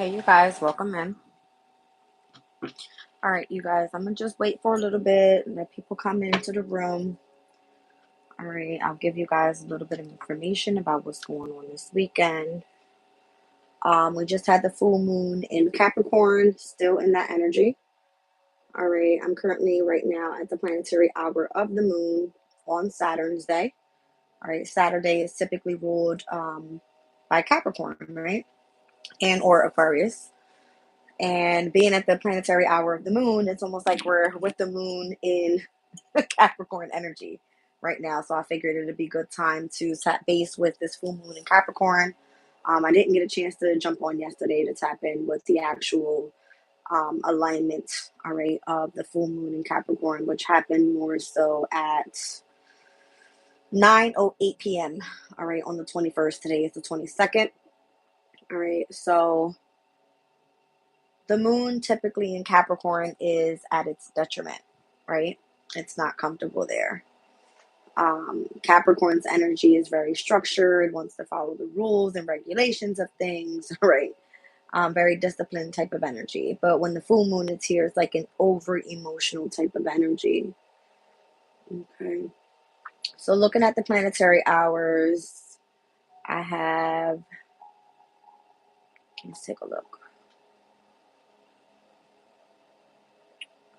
Hey, you guys, welcome in. All right, you guys, I'm gonna just wait for a little bit and let people come into the room. All right, I'll give you guys a little bit of information about what's going on this weekend. We just had the full moon in Capricorn, still in that energy. All right, I'm currently right now at the planetary hour of the moon on Saturn's day. All right, Saturday is typically ruled by Capricorn, right? And or Aquarius. And being at the planetary hour of the moon, it's almost like we're with the moon in Capricorn energy right now. So I figured it'd be a good time to tap base with this full moon in Capricorn. I didn't get a chance to jump on yesterday to tap in with the actual alignment, all right, of the full moon in Capricorn, which happened more so at 9:08 p.m. All right, on the 21st. Today is the 22nd. All right, so the moon typically in Capricorn is at its detriment, right? It's not comfortable there. Capricorn's energy is very structured, wants to follow the rules and regulations of things, right? Very disciplined type of energy. But when the full moon is here, it's like an over emotional type of energy. Okay. So looking at the planetary hours, I have, let's take a look.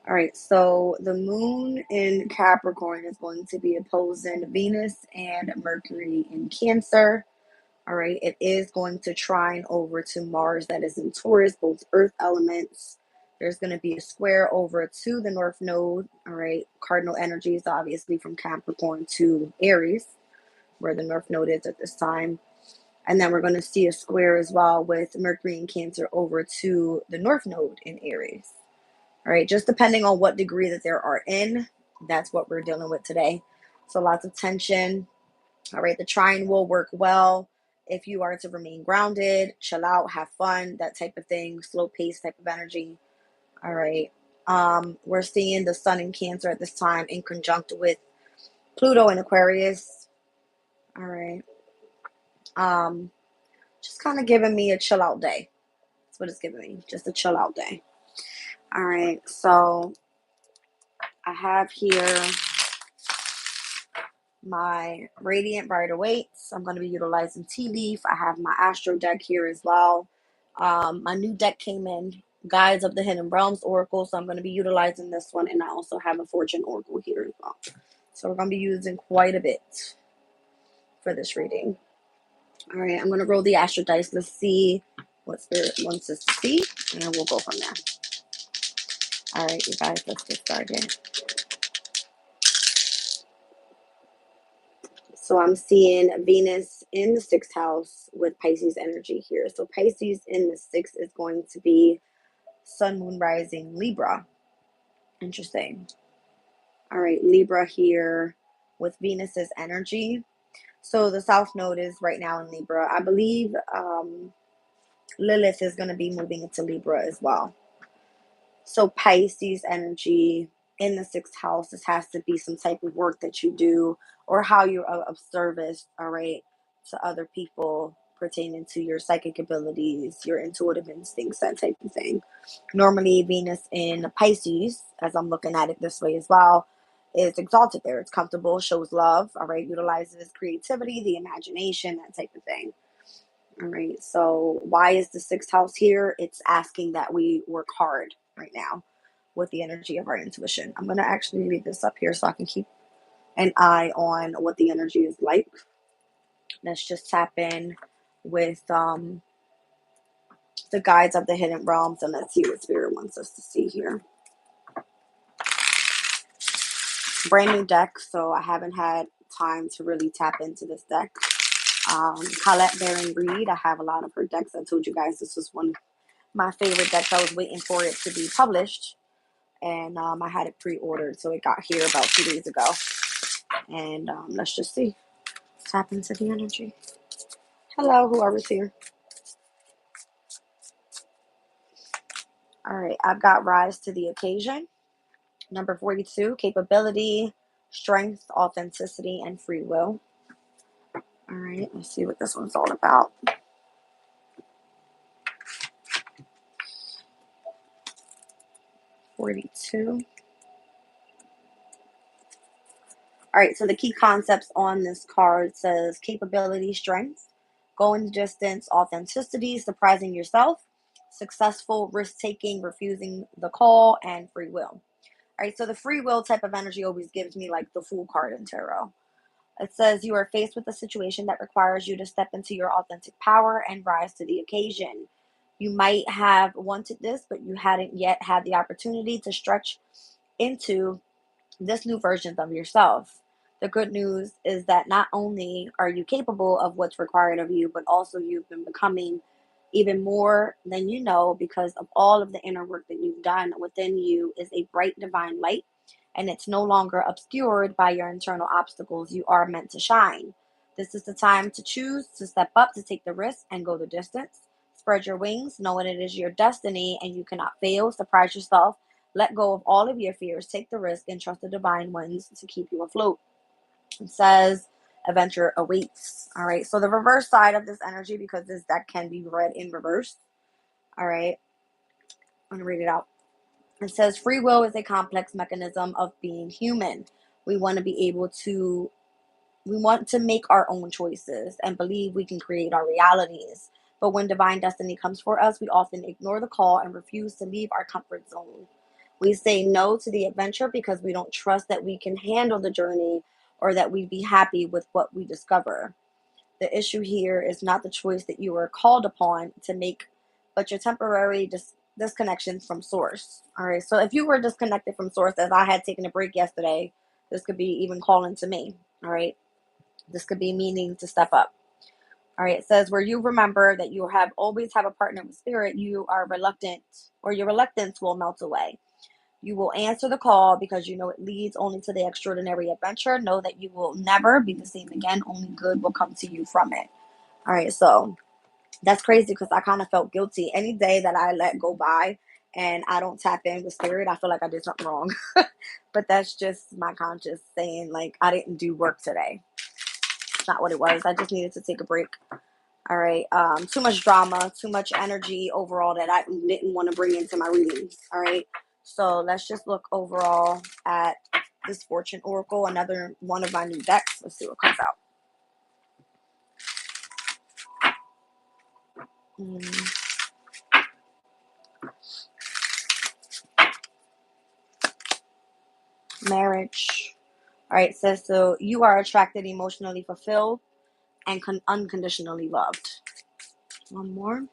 All right, so the moon in Capricorn is going to be opposing Venus and Mercury in Cancer. All right, it is going to trine over to Mars that is in Taurus, both earth elements. There's going to be a square over to the North Node. All right, cardinal energies, obviously from Capricorn to Aries, where the North Node is at this time. And then we're going to see a square as well with Mercury in Cancer over to the North Node in Aries. All right, just depending on what degree that there are in, that's what we're dealing with today. So lots of tension. All right, the trine will work well if you are to remain grounded, chill out, have fun, that type of thing, slow pace type of energy. All right. We're seeing the sun in Cancer at this time in conjunct with Pluto in Aquarius. All right. Um, just kind of giving me a chill out day. That's what it's giving me. Just a chill out day. All right. So I have here my Radiant Brighter Weights. I'm going to be utilizing Tea Leaf. I have my Astro deck here as well. My new deck came in, Guides of the Hidden Realms Oracle, so I'm going to be utilizing this one, and I also have a Fortune Oracle here as well. So we're going to be using quite a bit for this reading. All right, I'm going to roll the Astro dice. Let's see what Spirit wants us to see, and we'll go from there. All right, you guys, let's get started. So I'm seeing Venus in the sixth house with Pisces energy here. So Pisces in the sixth is going to be Sun, Moon, Rising, Libra. Interesting. All right, Libra here with Venus's energy. So the South Node is right now in Libra. I believe Lilith is going to be moving into Libra as well. So Pisces energy in the sixth house. This has to be some type of work that you do or how you're of service, all right, to other people pertaining to your psychic abilities, your intuitive instincts, that type of thing. Normally, Venus in Pisces, as I'm looking at it this way as well, is exalted there. It's comfortable, shows love, all right, utilizes creativity, the imagination, that type of thing. All right, so why is the sixth house here? It's asking that we work hard right now with the energy of our intuition. I'm going to actually leave this up here so I can keep an eye on what the energy is like. Let's just tap in with the guides of the hidden realms, and let's see what Spirit wants us to see here. Brand new deck, so I haven't had time to really tap into this deck. Colette Baron Reed, I have a lot of her decks. I told you guys this was one of my favorite decks. I was waiting for it to be published, and I had it pre-ordered, so it got here about 2 days ago. And let's just see. Tap into the energy. Hello, whoever's here. All right, I've got Rise to the Occasion. Number 42, Capability, Strength, Authenticity, and Free Will. All right, let's see what this one's all about. 42. All right, so the key concepts on this card says capability, strength, going the distance, authenticity, surprising yourself, successful, risk taking, refusing the call, and free will. All right, so the free will type of energy always gives me like the Fool card in tarot. It says you are faced with a situation that requires you to step into your authentic power and rise to the occasion. You might have wanted this, but you hadn't yet had the opportunity to stretch into this new version of yourself. The good news is that not only are you capable of what's required of you, but also you've been becoming even more than you know because of all of the inner work that you've done. Within you is a bright divine light, and it's no longer obscured by your internal obstacles. You are meant to shine. This is the time to choose to step up, to take the risk, and go the distance. Spread your wings, knowing it is your destiny and you cannot fail. Surprise yourself. Let go of all of your fears, take the risk, and trust the divine ones to keep you afloat. It says adventure awaits. All right. So the reverse side of this energy, because this deck can be read in reverse. All right. I'm going to read it out. It says free will is a complex mechanism of being human. We want to be able to we want to make our own choices and believe we can create our realities. But when divine destiny comes for us, we often ignore the call and refuse to leave our comfort zone. We say no to the adventure because we don't trust that we can handle the journey or that we'd be happy with what we discover. The issue here is not the choice that you were called upon to make, but your temporary disconnection from source. All right. So if you were disconnected from source, as I had taken a break yesterday, this could be even calling to me. All right. This could be meaning to step up. All right. It says where you remember that you have always have a partner with spirit, you are reluctant, or your reluctance will melt away. You will answer the call because you know it leads only to the extraordinary adventure. Know that you will never be the same again. Only good will come to you from it. All right. So that's crazy because I kind of felt guilty. Any day that I let go by and I don't tap in with spirit, I feel like I did something wrong. But that's just my conscience saying, like, I didn't do work today. It's not what it was. I just needed to take a break. All right. Too much drama, too much energy overall that I didn't want to bring into my readings. All right. So let's just look overall at this Fortune Oracle, another one of my new decks. Let's see what comes out. Marriage. All right. It says, so you are attracted, emotionally fulfilled, and unconditionally loved. One more.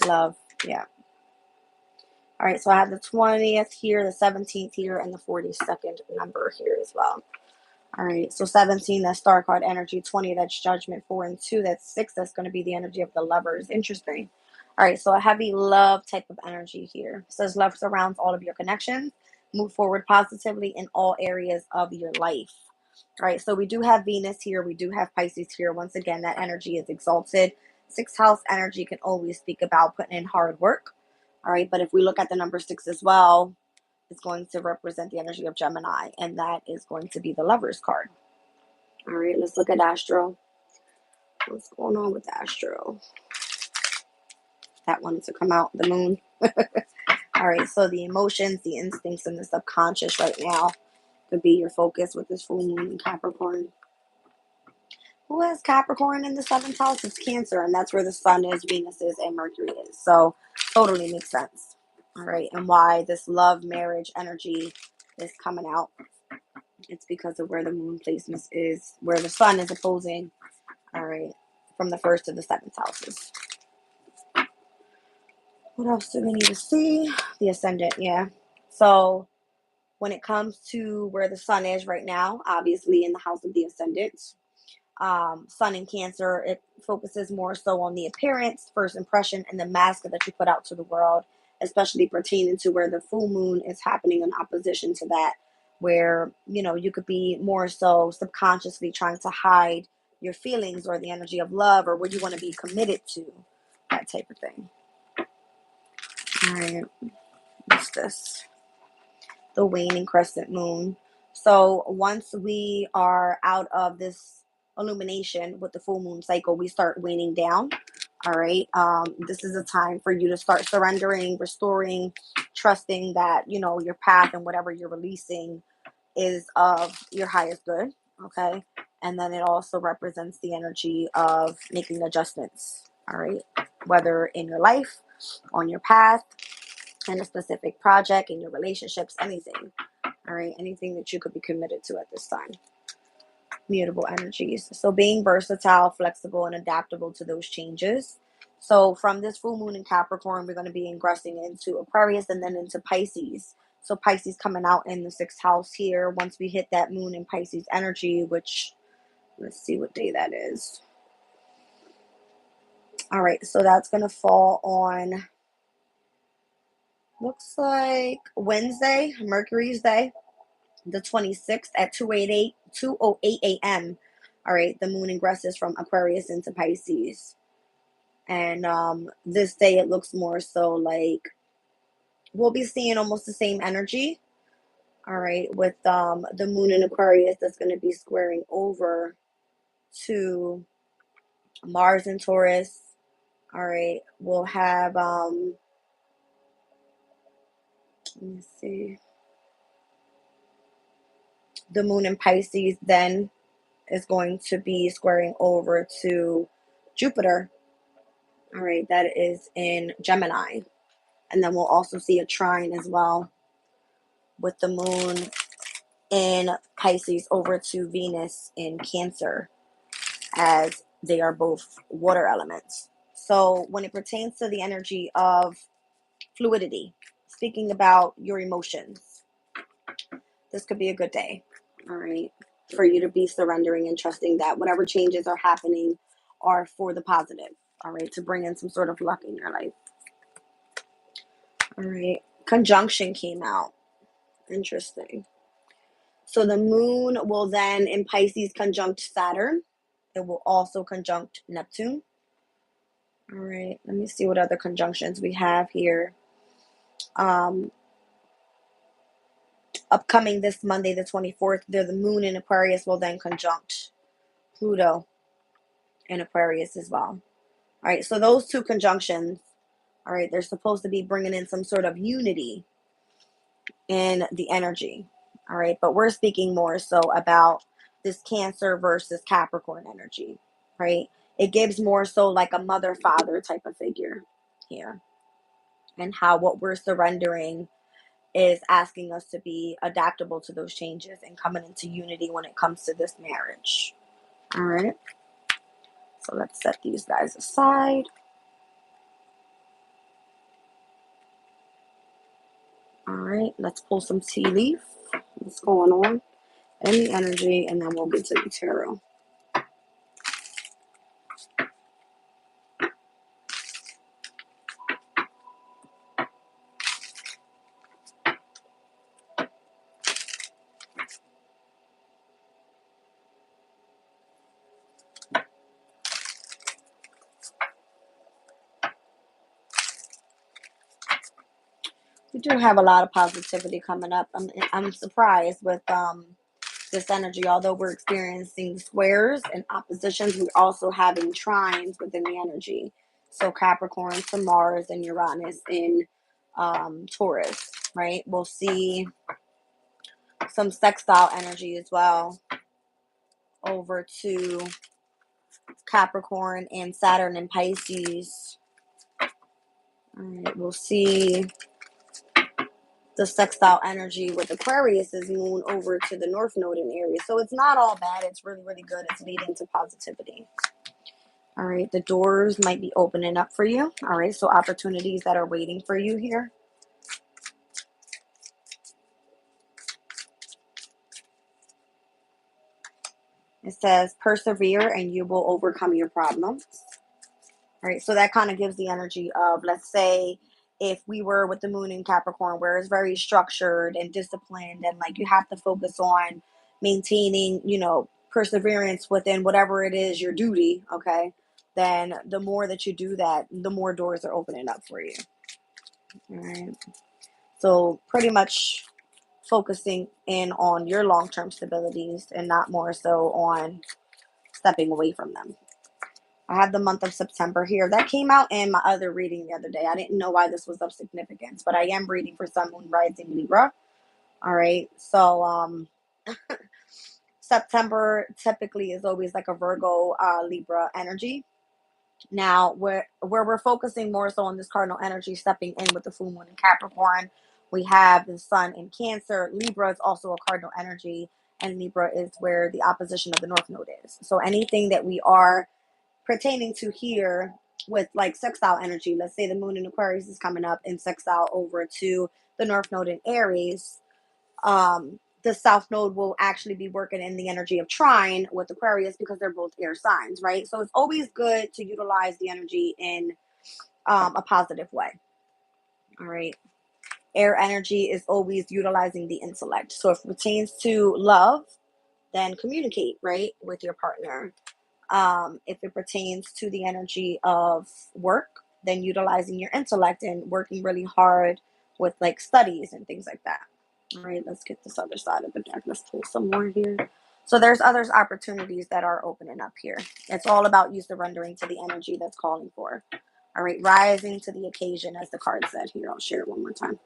Love. Yeah. All right. So I have the 20th here, the 17th here, and the 42nd number here as well. All right, so 17, that's star card energy. 20, that's judgment. 4 and 2, that's 6. That's going to be the energy of the lovers. Interesting. All right, so a heavy love type of energy here. It says love surrounds all of your connections. Move forward positively in all areas of your life. All right, so we do have Venus here. We do have Pisces here. Once again, that energy is exalted. Sixth house energy can always speak about putting in hard work. All right, but if we look at the number 6 as well, is going to represent the energy of Gemini, and that is going to be the Lovers card. All right, let's look at Astro. What's going on with Astro? That wanted to come out, the moon. All right, so the emotions, the instincts, and the subconscious right now could be your focus with this full moon in Capricorn. Who has Capricorn in the 7th house? It's Cancer, and that's where the Sun is, Venus is, and Mercury is. So totally makes sense. All right, and why this love, marriage energy is coming out. It's because of where the moon placement is, where the sun is opposing, all right, from the 1st to the 7th houses. What else do we need to see? The ascendant, yeah. So when it comes to where the sun is right now, obviously in the house of the ascendant, sun in Cancer, it focuses more so on the appearance, first impression, and the mask that you put out to the world, especially pertaining to where the full moon is happening in opposition to that, where, you know, you could be more so subconsciously trying to hide your feelings or the energy of love or what you want to be committed to, that type of thing. All right, what's this? The waning crescent moon. So once we are out of this illumination with the full moon cycle, we start waning down. All right. This is a time for you to start surrendering, restoring, trusting that, your path and whatever you're releasing is of your highest good. Okay. And then it also represents the energy of making adjustments. All right. Whether in your life, on your path, in a specific project, in your relationships, anything. All right. Anything that you could be committed to at this time. Mutable energies. So being versatile, flexible, and adaptable to those changes. So from this full moon in Capricorn, we're going to be ingressing into Aquarius and then into Pisces. So Pisces coming out in the 6th house here. Once we hit that moon in Pisces energy, which let's see what day that is. All right, so that's going to fall on, looks like Wednesday, Mercury's day, the 26th at 2:08 a.m. All right, the moon ingresses from Aquarius into Pisces. And this day it looks more so like we'll be seeing almost the same energy. All right, with the moon in Aquarius that's going to be squaring over to Mars in Taurus. All right, we'll have let me see, the moon in Pisces then is going to be squaring over to Jupiter. All right, that is in Gemini. And then we'll also see a trine as well with the moon in Pisces over to Venus in Cancer, as they are both water elements. So when it pertains to the energy of fluidity, speaking about your emotions, this could be a good day, all right, for you to be surrendering and trusting that whatever changes are happening are for the positive, all right, to bring in some sort of luck in your life. All right, conjunction came out. Interesting. So the moon will then in Pisces conjunct Saturn. It will also conjunct Neptune. All right, let me see what other conjunctions we have here. Um, Upcoming this Monday, the 24th, the moon in Aquarius will then conjunct Pluto in Aquarius as well. All right, so those two conjunctions, all right, they're supposed to be bringing in some sort of unity in the energy. All right, but we're speaking more so about this Cancer versus Capricorn energy, right? It gives more so like a mother father type of figure here, and how what we're surrendering is asking us to be adaptable to those changes and coming into unity when it comes to this marriage. All right, so let's set these guys aside. All right, let's pull some tea leaf. What's going on in the energy, and then we'll get to the tarot. We do have a lot of positivity coming up. I'm surprised with this energy. Although we're experiencing squares and oppositions, we're also having trines within the energy. So Capricorn to Mars and Uranus in Taurus, right? We'll see some sextile energy as well over to Capricorn and Saturn and Pisces. All right, we'll see the sextile energy with Aquarius's moon over to the North Node in Aries. So it's not all bad. It's really, really good. It's leading to positivity. All right, the doors might be opening up for you. All right, so opportunities that are waiting for you here. It says, persevere and you will overcome your problems. All right, so that kind of gives the energy of, let's say, if we were with the moon in Capricorn, where it's very structured and disciplined, and like you have to focus on maintaining, perseverance within whatever it is your duty, okay, then the more that you do that, the more doors are opening up for you. All right. So pretty much focusing in on your long-term stabilities and not more so on stepping away from them. I have the month of September here. That came out in my other reading the other day. I didn't know why this was of significance, but I am reading for Sun, Moon, Rising, Libra. All right. So September typically is always like a Virgo, Libra energy. Now, where we're focusing more so on this cardinal energy stepping in with the full moon in Capricorn, we have the sun in Cancer. Libra is also a cardinal energy, and Libra is where the opposition of the North Node is. So anything that we are pertaining to here with like sextile energy, let's say the moon in Aquarius is coming up in sextile over to the North Node in Aries, the South Node will actually be working in the energy of trine with Aquarius because they're both air signs, right? So it's always good to utilize the energy in a positive way. All right. Air energy is always utilizing the intellect. So if it pertains to love, then communicate, right, with your partner. If it pertains to the energy of work, then utilizing your intellect and working really hard with like studies and things like that. All right, let's get this other side of the deck. Let's pull some more here. So there's others opportunities that are opening up here. It's all about you surrendering to the energy that's calling for. All right, rising to the occasion, as the card said here. I'll share it one more time.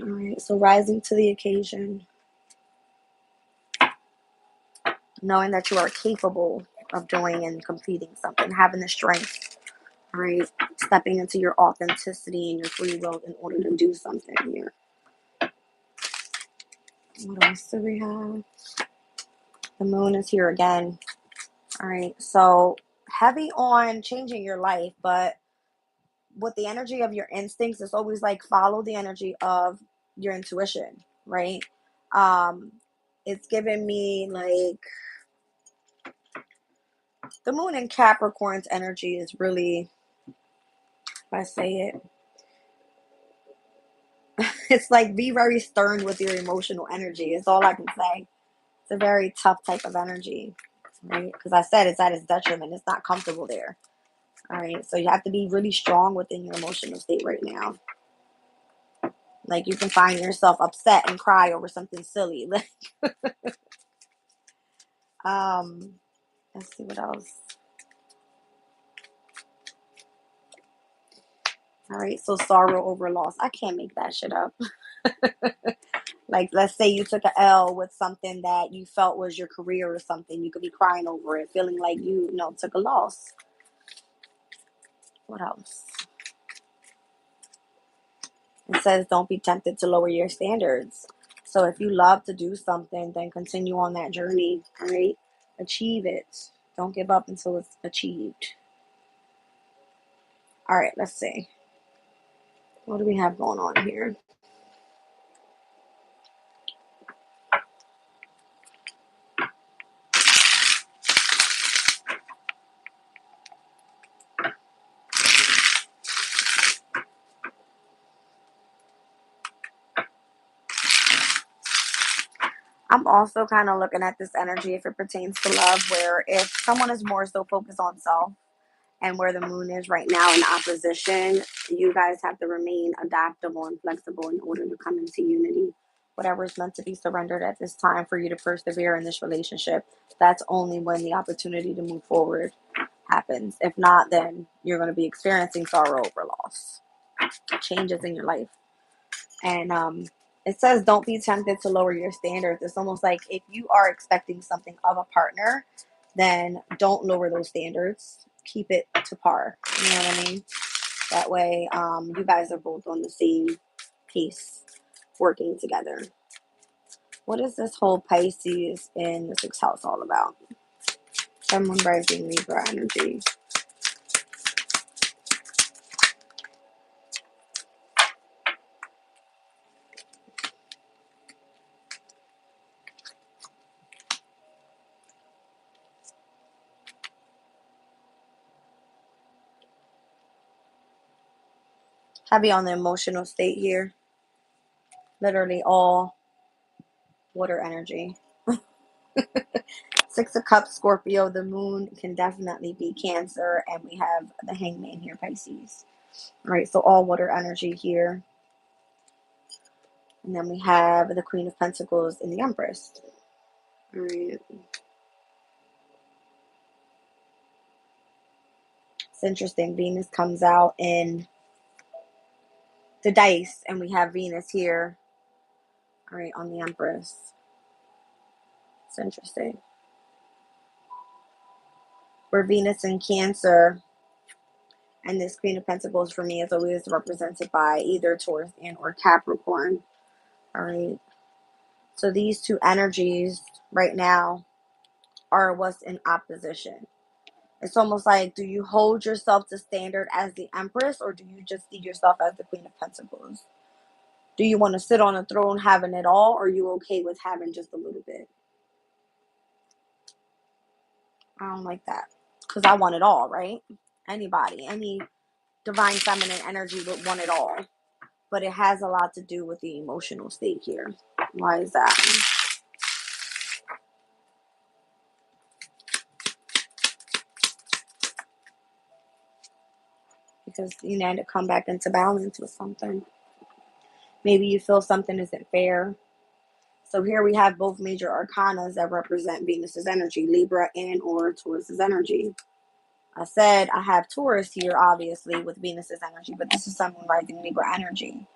All right, so rising to the occasion, knowing that you are capable of doing and completing something, having the strength, all right, stepping into your authenticity and your free will in order to do something here. What else do we have? The moon is here again. All right, so heavy on changing your life, but with the energy of your instincts, it's always like follow the energy of your intuition, right? Um, it's giving me like the moon in Capricorn's energy is really, if I say it, it's like be very stern with your emotional energy. Is all I can say. It's a very tough type of energy, right? Because I said it's at its detriment. It's not comfortable there. All right, so you have to be really strong within your emotional state right now. Like you can find yourself upset and cry over something silly. um, let's see what else. All right, so sorrow over loss. I can't make that shit up. Like, let's say you took a L with something that you felt was your career or something. You could be crying over it, feeling like you know, took a loss. What else? It says don't be tempted to lower your standards. So if you love to do something, then continue on that journey, all right? Achieve it. Don't give up until it's achieved. All right, let's see. What do we have going on here? I'm also kind of looking at this energy if it pertains to love, where if someone is more so focused on self and where the moon is right now in opposition, you guys have to remain adaptable and flexible in order to come into unity. Whatever is meant to be surrendered at this time for you to persevere in this relationship, that's only when the opportunity to move forward happens. If not, then you're going to be experiencing sorrow over loss, changes in your life. And it says don't be tempted to lower your standards. It's almost like if you are expecting something of a partner, then don't lower those standards. Keep it to par. You know what I mean? That way, you guys are both on the same pace, working together. What is this whole Pisces in the sixth house all about? Someone rising Libra energy. Heavy on the emotional state here. Literally all water energy. Six of Cups, Scorpio. The moon can definitely be Cancer. And we have the Hangman here, Pisces. All right, so all water energy here. And then we have the Queen of Pentacles and the Empress. All right. It's interesting. Venus comes out in the dice, and we have Venus here, all right, on the Empress. It's interesting. We're Venus in Cancer, and this Queen of Pentacles for me is always represented by either Taurus and or Capricorn. All right. So these two energies right now are what's in opposition. It's almost like, do you hold yourself to standard as the Empress, or do you just see yourself as the Queen of Pentacles? Do you want to sit on a throne having it all, or are you okay with having just a little bit? I don't like that, because I want it all, right? Anybody, any divine feminine energy would want it all. But it has a lot to do with the emotional state here. Why is that? Because you need to come back into balance with something. Maybe you feel something isn't fair. So here we have both major arcanas that represent Venus's energy, Libra and or Taurus's energy. I said I have Taurus here, obviously, with Venus's energy, but this is Sun rising Libra energy.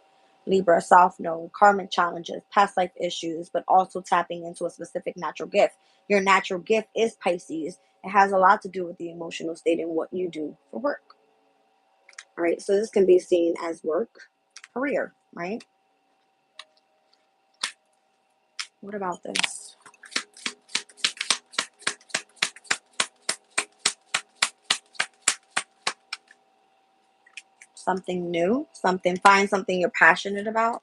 Libra, soft node, karmic challenges, past life issues, but also tapping into a specific natural gift. Your natural gift is Pisces. It has a lot to do with the emotional state and what you do for work. All right, so this can be seen as work, career, right? What about this? Something new, find something you're passionate about.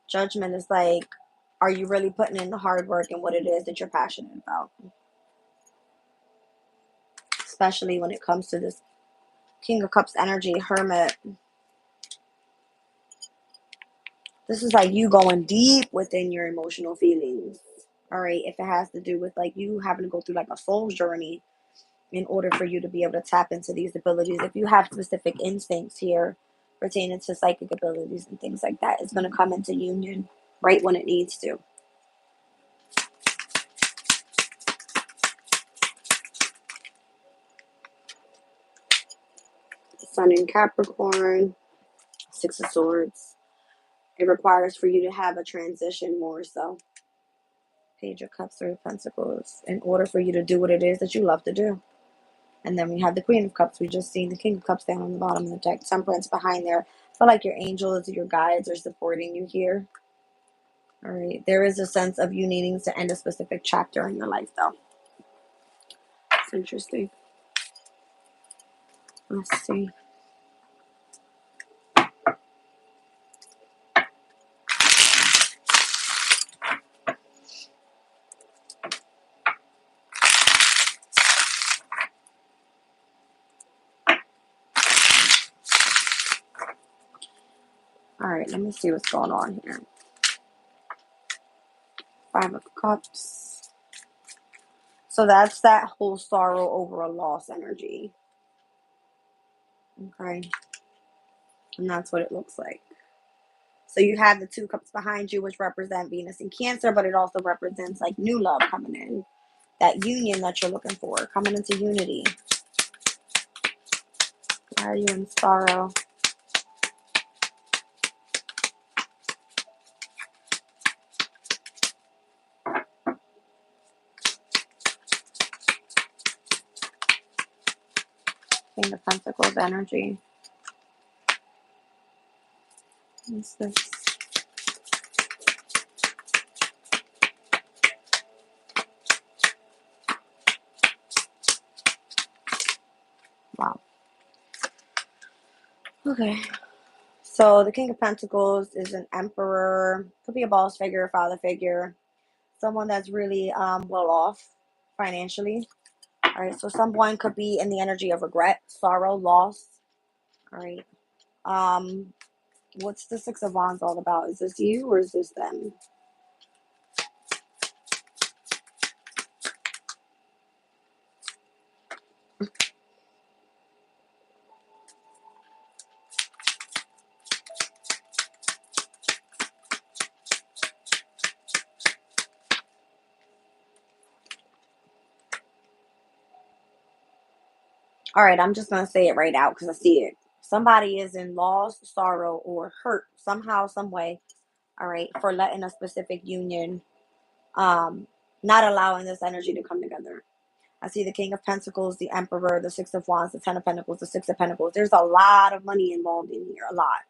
Judgment is like, are you really putting in the hard work and what it is that you're passionate about? Especially when it comes to this King of Cups energy, Hermit. This is like you going deep within your emotional feelings. All right. If it has to do with like you having to go through like a soul journey in order for you to be able to tap into these abilities. If you have specific instincts here pertaining to psychic abilities and things like that, it's going to come into union right when it needs to. Sun in Capricorn, Six of Swords. It requires for you to have a transition more so. Page of Cups, Three of Pentacles, in order for you to do what it is that you love to do. And then we have the Queen of Cups. We just seen the King of Cups down on the bottom of the deck. Temperance behind there. I feel like your angels, your guides are supporting you here. All right. There is a sense of you needing to end a specific chapter in your life, though. It's interesting. Let's see. All right. Let me see what's going on here. Five of Cups. So that's that whole sorrow over a loss energy. Okay. And that's what it looks like. So you have the Two Cups behind you, which represent Venus and Cancer, but it also represents like new love coming in. That union that you're looking for, coming into unity. Why are you in sorrow? King of Pentacles energy. What's this? Wow. Okay. So the King of Pentacles is an emperor. Could be a boss figure, father figure. Someone that's really well off financially. All right. So someone could be in the energy of regret, sorrow, loss. All right. What's the Six of Wands all about? Is this you or is this them? All right, I'm just going to say it right out because I see it. Somebody is in loss, sorrow, or hurt somehow, some way. All right, for letting a specific union, um, not allowing this energy to come together. I see the King of Pentacles, the Emperor, the Six of Wands, the Ten of Pentacles, the Six of Pentacles. There's a lot of money involved in here, a lot.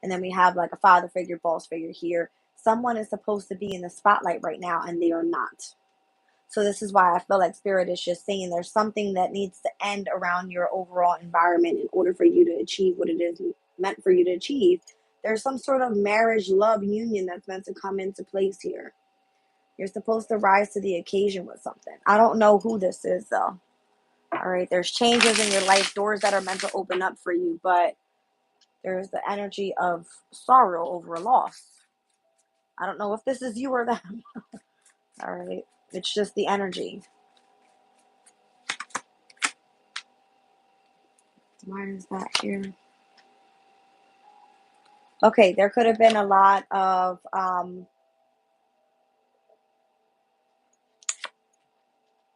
And then we have like a father figure, boss figure here. Someone is supposed to be in the spotlight right now, and they are not. So this is why I feel like Spirit is just saying there's something that needs to end around your overall environment in order for you to achieve what it is meant for you to achieve. There's some sort of marriage, love, union that's meant to come into place here. You're supposed to rise to the occasion with something. I don't know who this is, though. All right, there's changes in your life, doors that are meant to open up for you, but there's the energy of sorrow over a loss. I don't know if this is you or them. All right, it's just the energy. Why is that here? Okay, there could have been a lot of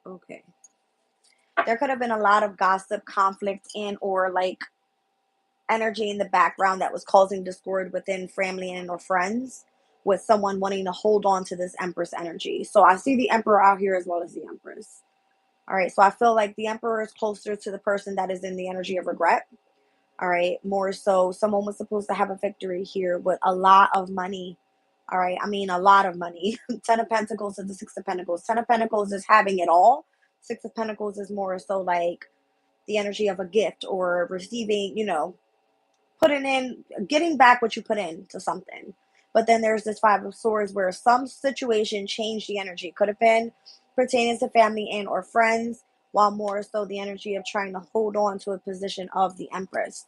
okay. There could have been a lot of gossip, conflict, and or like energy in the background that was causing discord within family and or friends with someone wanting to hold on to this Empress energy. So I see the Emperor out here as well as the Empress. All right, so I feel like the Emperor is closer to the person that is in the energy of regret. All right, more so someone was supposed to have a victory here with a lot of money. All right, I mean a lot of money. Ten of Pentacles to the Six of Pentacles. Ten of Pentacles is having it all. Six of Pentacles is more so like the energy of a gift or receiving, putting in, getting back what you put into something. But then there's this Five of Swords where some situation changed the energy. Could have been pertaining to family and or friends, while more so the energy of trying to hold on to a position of the Empress.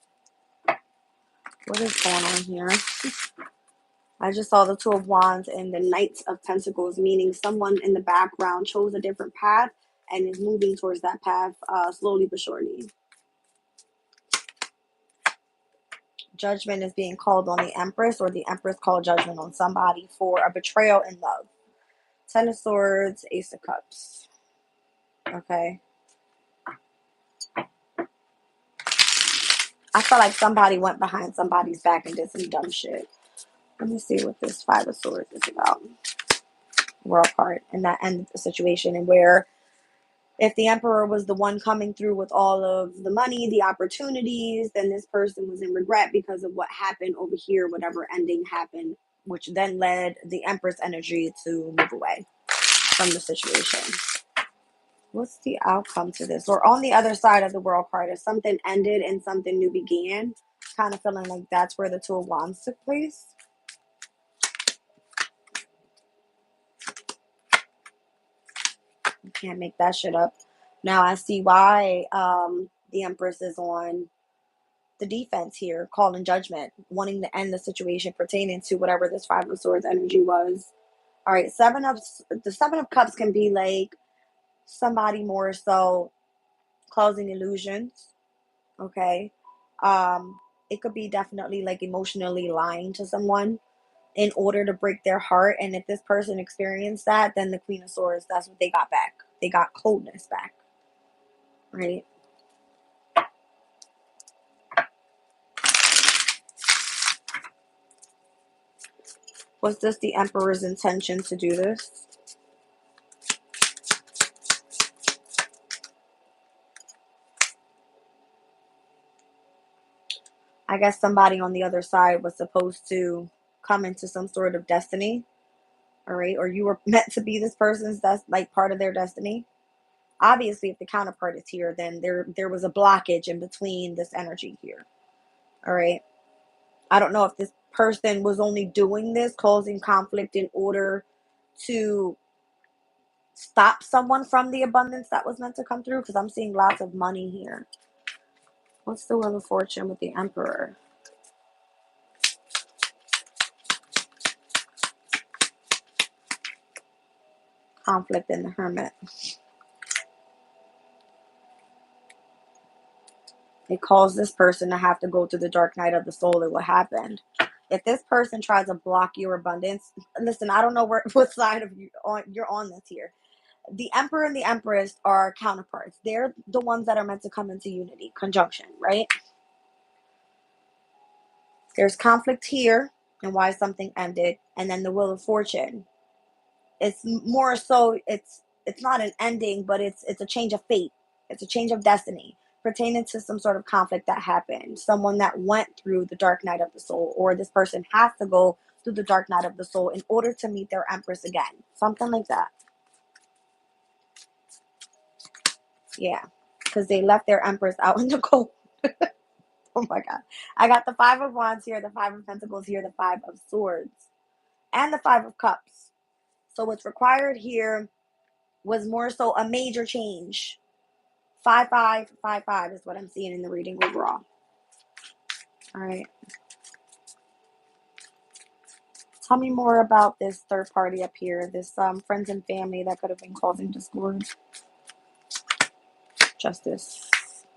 What is going on here? I just saw the Two of Wands and the Knight of Pentacles, meaning someone in the background chose a different path and is moving towards that path slowly but surely. Judgment is being called on the Empress, or the Empress called judgment on somebody for a betrayal in love. Ten of Swords, Ace of Cups. Okay. I feel like somebody went behind somebody's back and did some dumb shit. Let me see what this Five of Swords is about. World card. And that ended the situation. And where if the Emperor was the one coming through with all of the money, the opportunities, then this person was in regret because of what happened over here, whatever ending happened, which then led the Empress energy to move away from the situation. What's the outcome to this? Or on the other side of the World card, if something ended and something new began, kind of feeling like that's where the Two of Wands took place. You can't make that shit up. Now I see why the Empress is on the defense here, calling judgment, wanting to end the situation pertaining to whatever this Five of Swords energy was. All right, the Seven of Cups can be like somebody more so causing illusions. Okay, it could be definitely like emotionally lying to someone in order to break their heart. And if this person experienced that, then the Queen of Swords, that's what they got back. They got coldness back, right? Was this the Emperor's intention to do this? I guess somebody on the other side was supposed to come into some sort of destiny, all right? Or you were meant to be this person's, that's like part of their destiny. Obviously, if the counterpart is here, then there was a blockage in between this energy here, all right? I don't know if this person was only doing this, causing conflict in order to stop someone from the abundance that was meant to come through, because I'm seeing lots of money here. What's the Wheel of Fortune with the Emperor? Conflict in the Hermit. It caused this person to have to go through the dark night of the soul. And what happened? If this person tries to block your abundance, listen, I don't know what side of you're on this here. The Emperor and the Empress are counterparts. They're the ones that are meant to come into unity, conjunction, right? There's conflict here and why something ended, and then the Wheel of Fortune. It's more so it's not an ending, but it's a change of fate. It's a change of destiny pertaining to some sort of conflict that happened. Someone that went through the dark night of the soul, or this person has to go through the dark night of the soul in order to meet their Empress again. Something like that. Yeah. Because they left their Empress out in the cold. Oh my god. I got the Five of Wands here, the Five of Pentacles here, the Five of Swords, and the Five of Cups. So what's required here was more so a major change. 5555 is what I'm seeing in the reading overall. All right. Tell me more about this third party up here, this friends and family that could have been causing discord. Justice.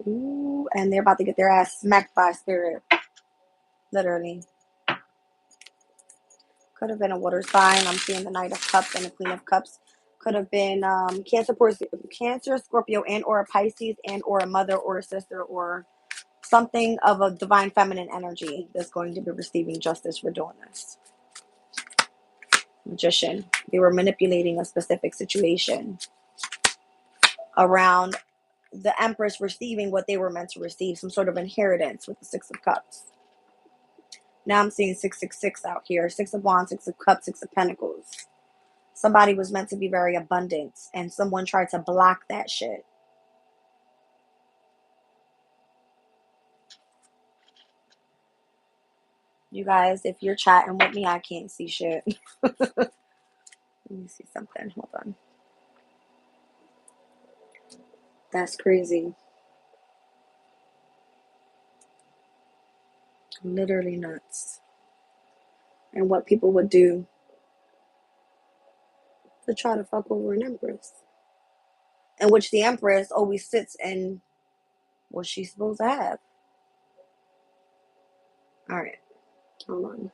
Ooh, and they're about to get their ass smacked by spirit. Literally. Could have been a water sign. I'm seeing the Knight of Cups and the Queen of Cups. Could have been Cancer, Scorpio, and or a Pisces, and or a mother or a sister or something of a divine feminine energy that's going to be receiving justice for doing this. Magician. They were manipulating a specific situation around the Empress receiving what they were meant to receive, some sort of inheritance with the Six of Cups. Now I'm seeing 666 out here. Six of Wands, Six of Cups, Six of Pentacles. Somebody was meant to be very abundant, and someone tried to block that shit. You guys, if you're chatting with me, I can't see shit. Let me see something. Hold on. That's crazy. Literally nuts. And what people would do to try to fuck over an Empress. In which the Empress always sits in what she's supposed to have. Alright. Hold on.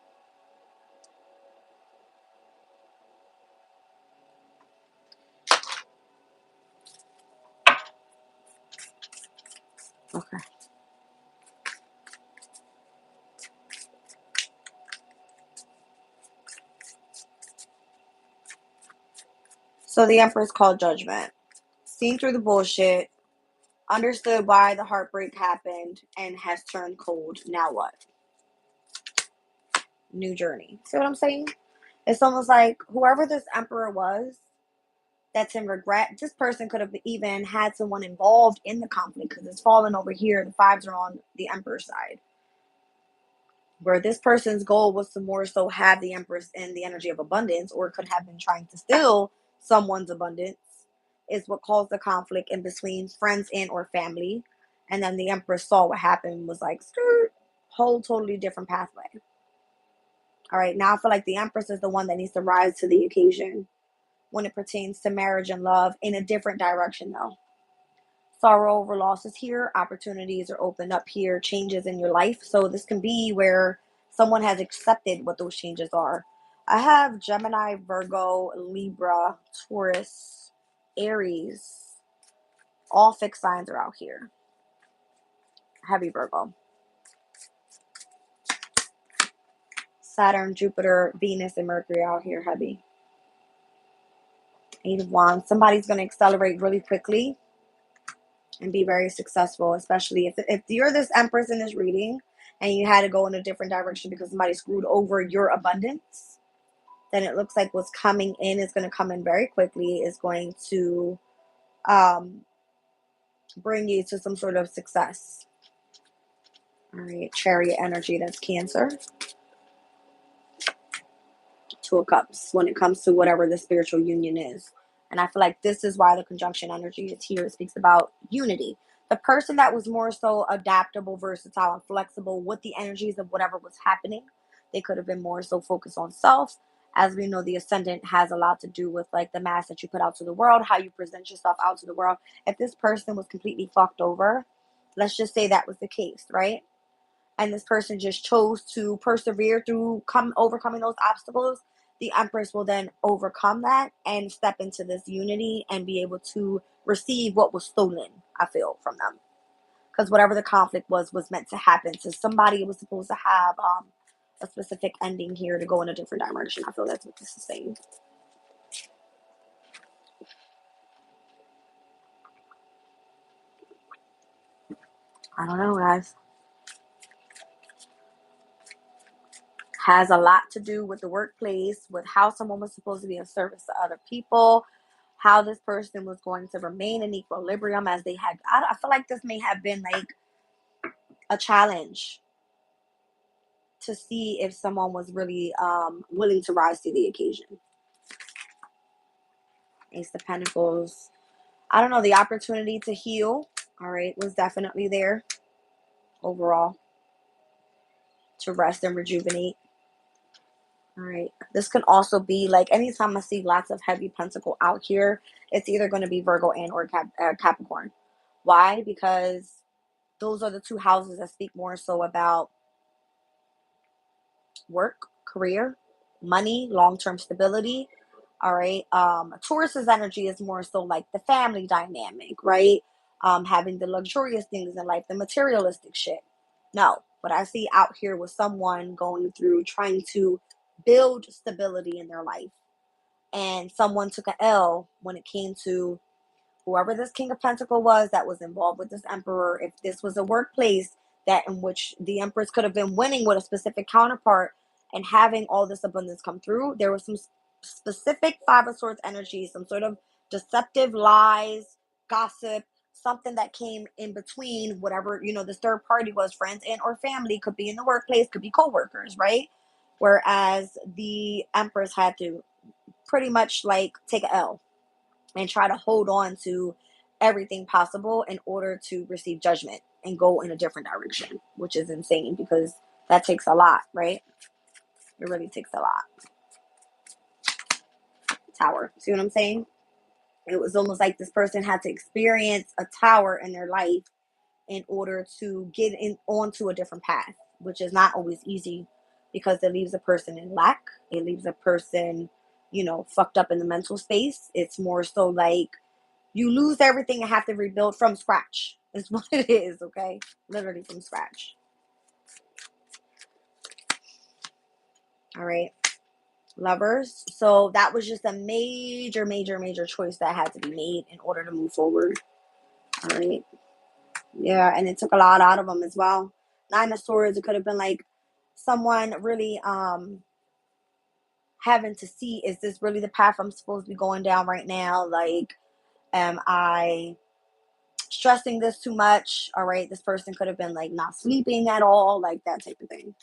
Okay. So the Empress called judgment. Seen through the bullshit. Understood why the heartbreak happened. And has turned cold. Now what? New journey. See what I'm saying? It's almost like whoever this emperor was that's in regret, this person could have even had someone involved in the conflict because it's fallen over here. The fives are on the emperor's side. Where this person's goal was to more so have the empress in the energy of abundance, or could have been trying to steal someone's abundance, is what caused the conflict in between friends and or family. And then the empress saw what happened, was like, skirt, whole totally different pathway. All right, now I feel like the Empress is the one that needs to rise to the occasion when it pertains to marriage and love in a different direction, though. Sorrow over losses here, opportunities are opened up here, changes in your life. So this can be where someone has accepted what those changes are. I have Gemini, Virgo, Libra, Taurus, Aries. All fixed signs are out here. Heavy Virgo. Saturn, Jupiter, Venus, and Mercury out here heavy. Eight of Wands. Somebody's going to accelerate really quickly and be very successful, especially if you're this Empress in this reading and you had to go in a different direction because somebody screwed over your abundance, then it looks like what's coming in is going to come in very quickly, is going to bring you to some sort of success. All right, Chariot energy, that's Cancer. Two of Cups when it comes to whatever the spiritual union is. And I feel like this is why the conjunction energy is here. It speaks about unity. The person that was more so adaptable, versatile, and flexible with the energies of whatever was happening, they could have been more so focused on self. As we know, the ascendant has a lot to do with like the mass that you put out to the world, how you present yourself out to the world. If this person was completely fucked over, let's just say that was the case, right? And this person just chose to persevere through overcoming those obstacles, the Empress will then overcome that and step into this unity and be able to receive what was stolen, I feel, from them. Because whatever the conflict was meant to happen. So somebody was supposed to have a specific ending here to go in a different direction. I feel that's what this is saying. I don't know, guys. Has a lot to do with the workplace, with how someone was supposed to be of service to other people, how this person was going to remain in equilibrium as they had. I feel like this may have been like a challenge to see if someone was really willing to rise to the occasion. Ace of Pentacles. I don't know, the opportunity to heal, all right, was definitely there overall, to rest and rejuvenate. All right. This can also be like anytime I see lots of heavy pentacle out here, it's either going to be Virgo and or Capricorn. Why? Because those are the two houses that speak more so about work, career, money, long-term stability. All right. Taurus's energy is more so like the family dynamic, right? Having the luxurious things in life, the materialistic shit. No, what I see out here was someone going through trying to build stability in their life, and someone took a L when it came to whoever this King of Pentacle was that was involved with this Emperor. If this was a workplace that in which the Empress could have been winning with a specific counterpart and having all this abundance come through, there was some specific Five of Swords energy, some sort of deceptive lies, gossip, something that came in between whatever, this third party was, friends and or family, could be in the workplace, could be co-workers, right? Whereas the Empress had to pretty much like take a L and try to hold on to everything possible in order to receive judgment and go in a different direction, which is insane because that takes a lot, right? It really takes a lot. Tower. See what I'm saying? It was almost like this person had to experience a tower in their life in order to get in onto a different path, which is not always easy because it leaves a person in lack. It leaves a person, fucked up in the mental space. It's more so like you lose everything and have to rebuild from scratch. Is what it is, okay? Literally from scratch. All right. Lovers. So that was just a major, major, major choice that had to be made in order to move forward. All right. Yeah, and it took a lot out of them as well. Nine of Swords, it could have been like someone really having to see, is this really the path I'm supposed to be going down right now? Like, am I stressing this too much? All right, this person could have been like not sleeping at all, like that type of thing.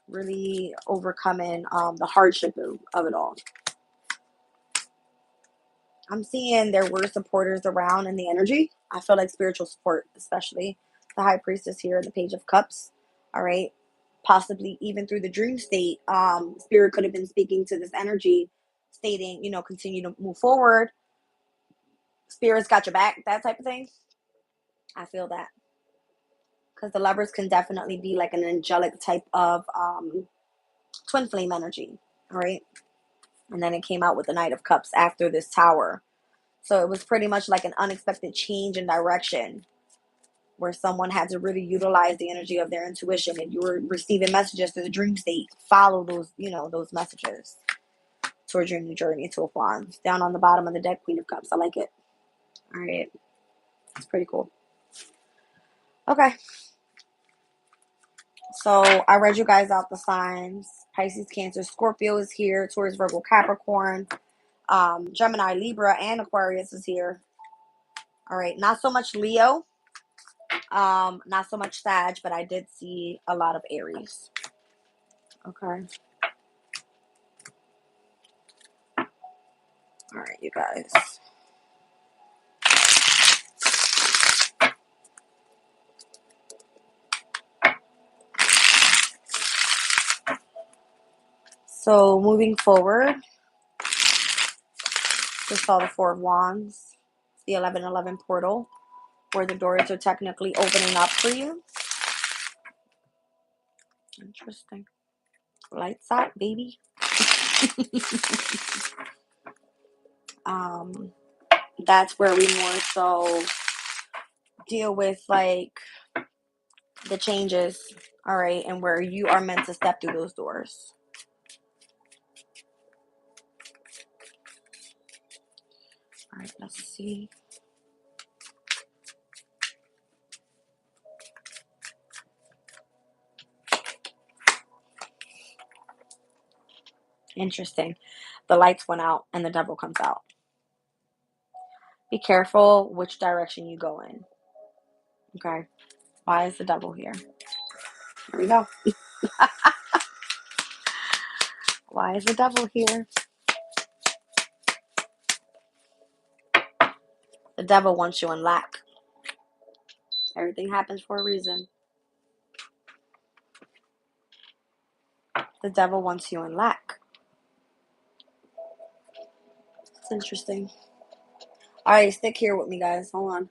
Really overcoming the hardship of it all. I'm seeing there were supporters around in the energy. I feel like spiritual support, especially the High Priestess here, the Page of Cups. All right, possibly even through the dream state, Spirit could have been speaking to this energy, stating, continue to move forward. Spirit's got your back, that type of thing. I feel that. Because the Lovers can definitely be like an angelic type of twin flame energy. All right. And then it came out with the Knight of Cups after this Tower. So it was pretty much like an unexpected change in direction where someone had to really utilize the energy of their intuition, and you were receiving messages through the dream state. Follow those, those messages towards your new journey to a Wands. Down on the bottom of the deck, Queen of Cups. I like it. All right. It's pretty cool. Okay. So I read you guys out the signs. Pisces, Cancer, Scorpio is here. Taurus, Virgo, Capricorn. Gemini, Libra, and Aquarius is here. All right. Not so much Leo. Not so much Sag, but I did see a lot of Aries. Okay. All right, you guys. So moving forward, just saw the Four of Wands, the 1111 portal, where the doors are technically opening up for you. Interesting. Lights out, baby. um, that's where we more so deal with like the changes, all right, and where you are meant to step through those doors. All right, let's see. Interesting. The lights went out and the devil comes out. Be careful which direction you go in. Okay. Why is the devil here? Here we go. Why is the devil here? The devil wants you in lack. Everything happens for a reason. The devil wants you in lack. It's interesting. All right, stick here with me, guys. Hold on.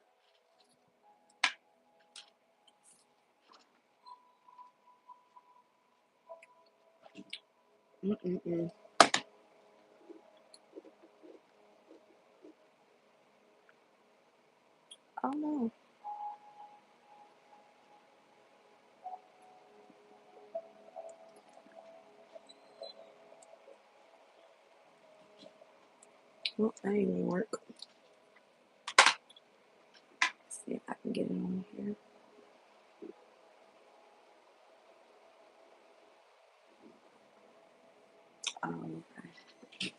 Mm-mm-mm. Oh, no. Oh, that ain't gonna work. Let's see if I can get it on here. Okay.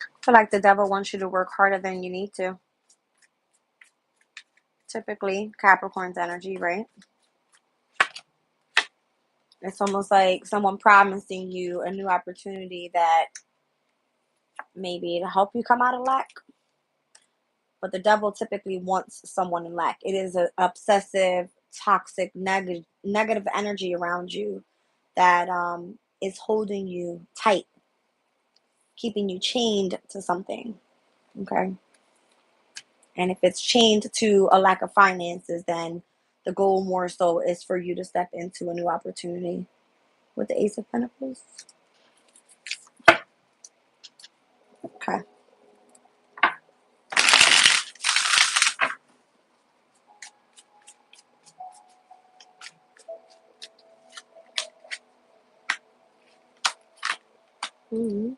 I feel like the devil wants you to work harder than you need to. Typically, Capricorn's energy, right? It's almost like someone promising you a new opportunity that maybe to help you come out of lack. But the devil typically wants someone in lack. It is an obsessive, toxic, negative energy around you that is holding you tight, keeping you chained to something. Okay. And if it's chained to a lack of finances, then the goal more so is for you to step into a new opportunity with the Ace of Pentacles. Okay. Mm-hmm.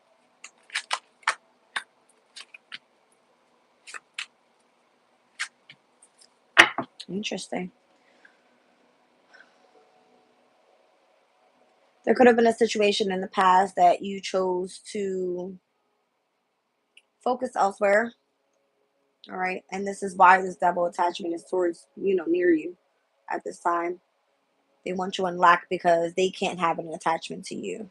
Interesting. There could have been a situation in the past that you chose to focus elsewhere. All right. And this is why this devil attachment is towards, near you at this time. They want you in lack because they can't have an attachment to you.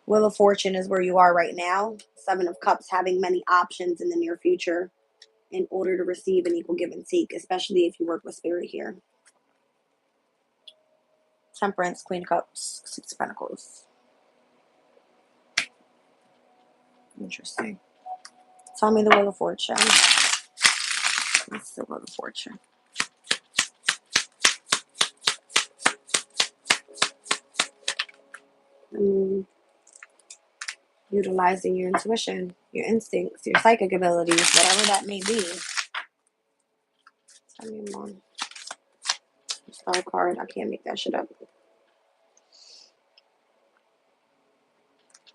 Wheel of Fortune is where you are right now. Seven of Cups, having many options in the near future in order to receive an equal give and take, especially if you work with spirit here. Temperance, Queen of Cups, Six of Pentacles. Interesting. Tell me the Wheel of Fortune. What's the Wheel of Fortune? Utilizing your intuition, your instincts, your psychic abilities, whatever that may be. Tell me more. Star card. I can't make that shit up.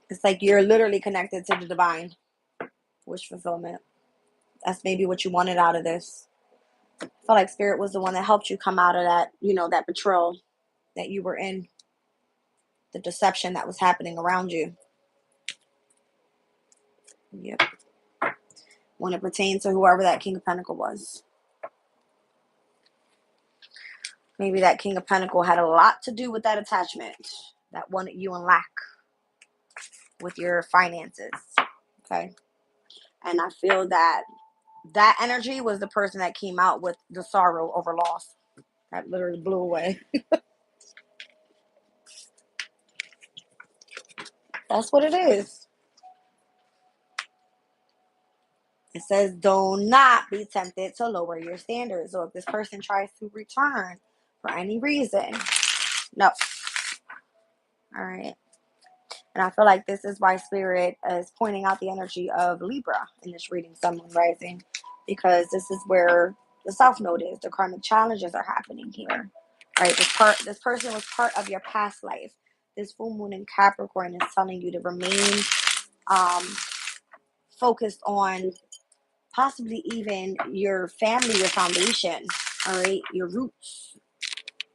It's like you're literally connected to the divine. Wish fulfillment. That's maybe what you wanted out of this. I felt like spirit was the one that helped you come out of that, that betrayal that you were in, the deception that was happening around you. Yep. When it pertains to whoever that King of Pentacles was. Maybe that King of Pentacles had a lot to do with that attachment that wanted you in lack with your finances. Okay. And I feel that That energy was the person that came out with the sorrow over loss. That literally blew away. That's what it is. It says, do not be tempted to lower your standards. So if this person tries to return for any reason, no. All right. And I feel like this is why Spirit is pointing out the energy of Libra in this reading, Sun, Moon, Rising, because this is where the South Node is. The karmic challenges are happening here. Right? This person was part of your past life. This full moon in Capricorn is telling you to remain um, focused on possibly even your family, your foundation, all right, your roots,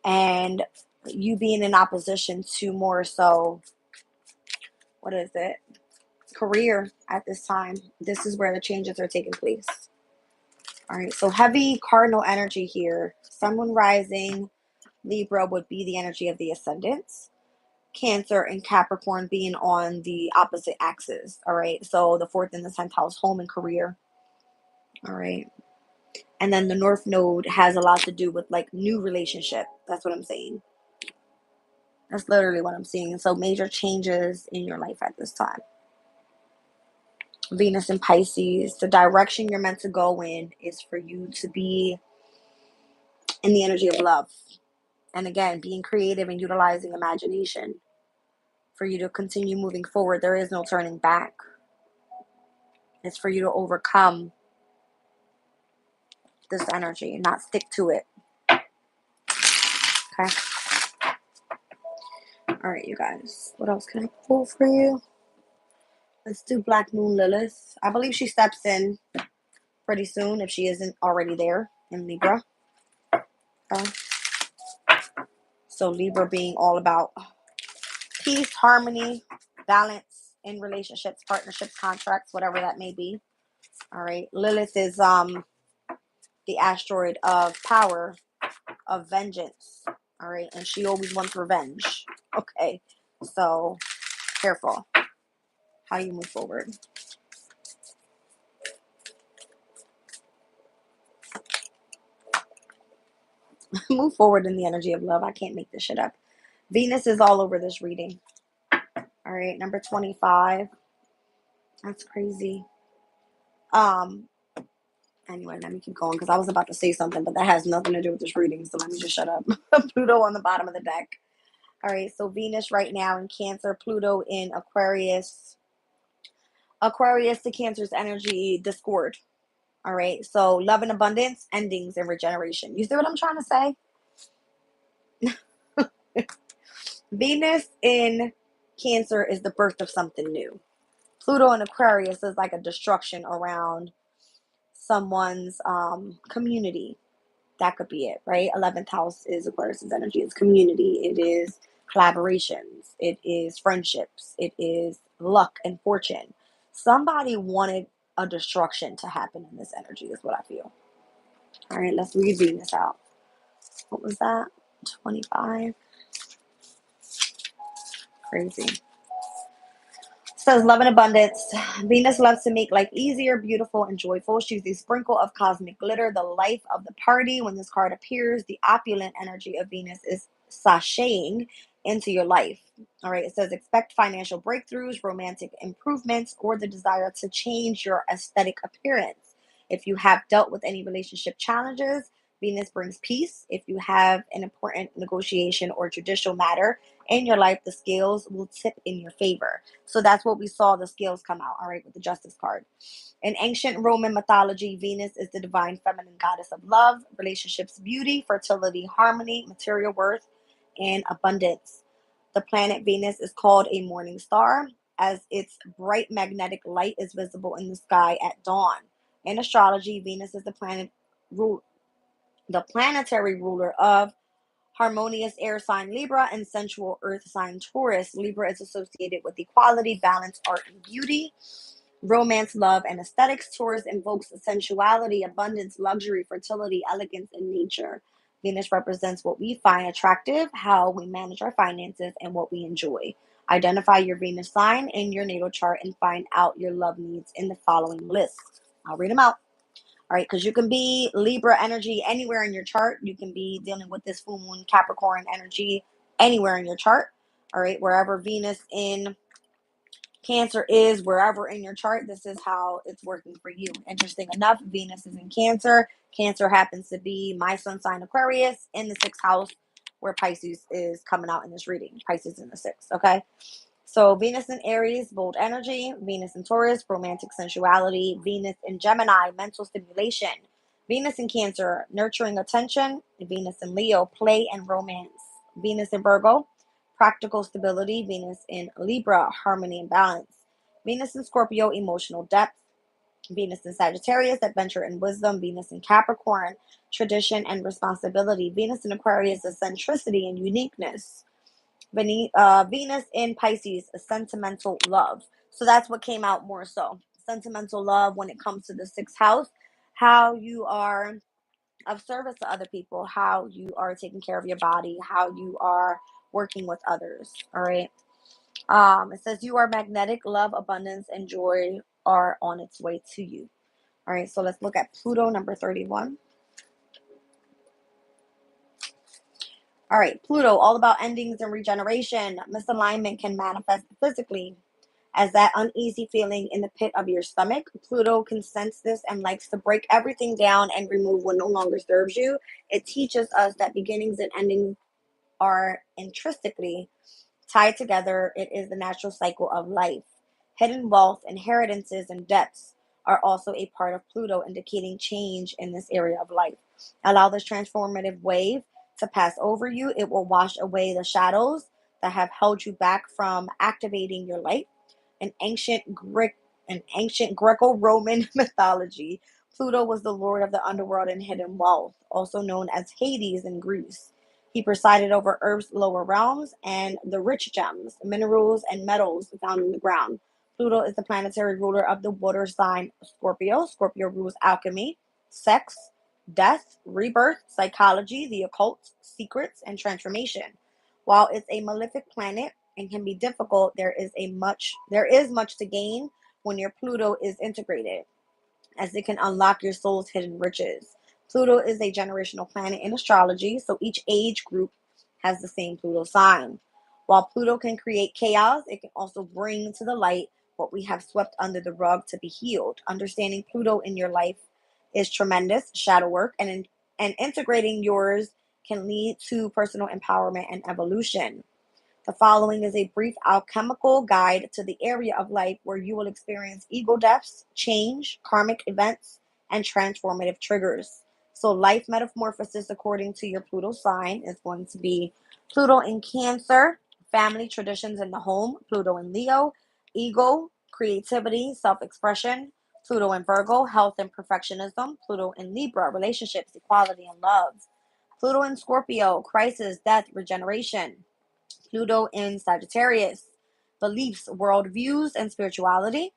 and you being in opposition to more so, what is it? Career at this time. This is where the changes are taking place. All right, so heavy cardinal energy here. Sun, Moon, Rising, Libra would be the energy of the ascendants. Cancer and Capricorn being on the opposite axis. All right, so the fourth and the 10th house, home and career. All right, and then the North Node has a lot to do with like new relationship. That's what I'm saying. That's literally what I'm seeing. So major changes in your life at this time. Venus and Pisces, the direction you're meant to go in is for you to be in the energy of love. And again, being creative and utilizing imagination for you to continue moving forward. There is no turning back. It's for you to overcome this energy and not stick to it. Okay. All right, you guys. What else can I pull for you? Let's do Black Moon Lilith. I believe she steps in pretty soon if she isn't already there in Libra. Okay. So Libra being all about peace, harmony, balance in relationships, partnerships, contracts, whatever that may be. All right. Lilith is the asteroid of power, of vengeance. All right. And she always wants revenge. Okay. So careful how you move forward. Move forward in the energy of love. I can't make this shit up. Venus is all over this reading. All right. Number 25. That's crazy. Anyway, let me keep going because I was about to say something, but that has nothing to do with this reading. So let me just shut up. Pluto on the bottom of the deck. All right, so Venus right now in Cancer, Pluto in Aquarius. Aquarius to Cancer's energy, discord. All right, so love and abundance, endings and regeneration. You see what I'm trying to say? Venus in Cancer is the birth of something new. Pluto in Aquarius is like a destruction around someone's community. That could be it, right? 11th house is Aquarius' energy. It's community. It is collaborations. It is friendships. It is luck and fortune. Somebody wanted a destruction to happen in this energy is what I feel. All right, let's read Venus out. What was that? 25. Crazy. Says love and abundance. Venus loves to make life easier, beautiful, and joyful. She's a sprinkle of cosmic glitter, the life of the party. When this card appears, the opulent energy of Venus is sashaying into your life. All right. It says expect financial breakthroughs, romantic improvements, or the desire to change your aesthetic appearance. If you have dealt with any relationship challenges, Venus brings peace. If you have an important negotiation or judicial matter in your life, the scales will tip in your favor. So that's what we saw the scales come out, all right, with the Justice card. In ancient Roman mythology, Venus is the divine feminine goddess of love, relationships, beauty, fertility, harmony, material worth, and abundance. The planet Venus is called a morning star as its bright magnetic light is visible in the sky at dawn. In astrology, Venus is the planetary ruler of harmonious air sign Libra and sensual earth sign Taurus. Libra is associated with equality, balance, art, and beauty, romance, love, and aesthetics. Taurus invokes sensuality, abundance, luxury, fertility, elegance, and nature. Venus represents what we find attractive, how we manage our finances, and what we enjoy. Identify your Venus sign in your natal chart and find out your love needs in the following list. I'll read them out. All right, because you can be Libra energy anywhere in your chart. You can be dealing with this full moon Capricorn energy anywhere in your chart. All right, wherever Venus in Cancer is, wherever in your chart, this is how it's working for you. Interesting enough, Venus is in Cancer. Cancer happens to be my sun sign Aquarius in the sixth house, where Pisces is coming out in this reading. Pisces in the sixth, okay? So Venus in Aries, bold energy. Venus in Taurus, romantic sensuality. Venus in Gemini, mental stimulation. Venus in Cancer, nurturing attention. Venus in Leo, play and romance. Venus in Virgo, practical stability. Venus in Libra, harmony and balance. Venus in Scorpio, emotional depth. Venus in Sagittarius, adventure and wisdom. Venus in Capricorn, tradition and responsibility. Venus in Aquarius, eccentricity and uniqueness. Venus in Pisces, a sentimental love. So that's what came out more so. Sentimental love when it comes to the sixth house, how you are of service to other people, how you are taking care of your body, how you are working with others. All right. It says you are magnetic, love, abundance, and joy are on its way to you. All right, so let's look at Pluto, number 31. All right, Pluto, all about endings and regeneration. Misalignment can manifest physically as that uneasy feeling in the pit of your stomach. Pluto can sense this and likes to break everything down and remove what no longer serves you. It teaches us that beginnings and endings are intrinsically tied together. It is the natural cycle of life. Hidden wealth, inheritances, and debts are also a part of Pluto, indicating change in this area of life. Allow this transformative wave to pass over you. It will wash away the shadows that have held you back from activating your light. In ancient Greco-Roman mythology, Pluto was the lord of the underworld and hidden wealth, also known as Hades in Greece. He presided over Earth's lower realms and the rich gems, minerals, and metals found in the ground. Pluto is the planetary ruler of the water sign Scorpio. Scorpio rules alchemy, sex, death, rebirth, psychology, the occult, secrets, and transformation. While it's a malefic planet and can be difficult, there is much to gain when your Pluto is integrated, as it can unlock your soul's hidden riches. Pluto is a generational planet in astrology, so each age group has the same Pluto sign. While Pluto can create chaos, it can also bring to the light what we have swept under the rug to be healed. Understanding Pluto in your life is tremendous shadow work, and integrating yours can lead to personal empowerment and evolution. The following is a brief alchemical guide to the area of life where you will experience ego deaths, change, karmic events, and transformative triggers. So, life metamorphosis according to your Pluto sign is going to be Pluto in Cancer, family traditions in the home, Pluto in Leo, ego, creativity, self expression, Pluto in Virgo, health and perfectionism, Pluto in Libra, relationships, equality, and love, Pluto in Scorpio, crisis, death, regeneration. Pluto in Sagittarius, beliefs, worldviews, and spirituality.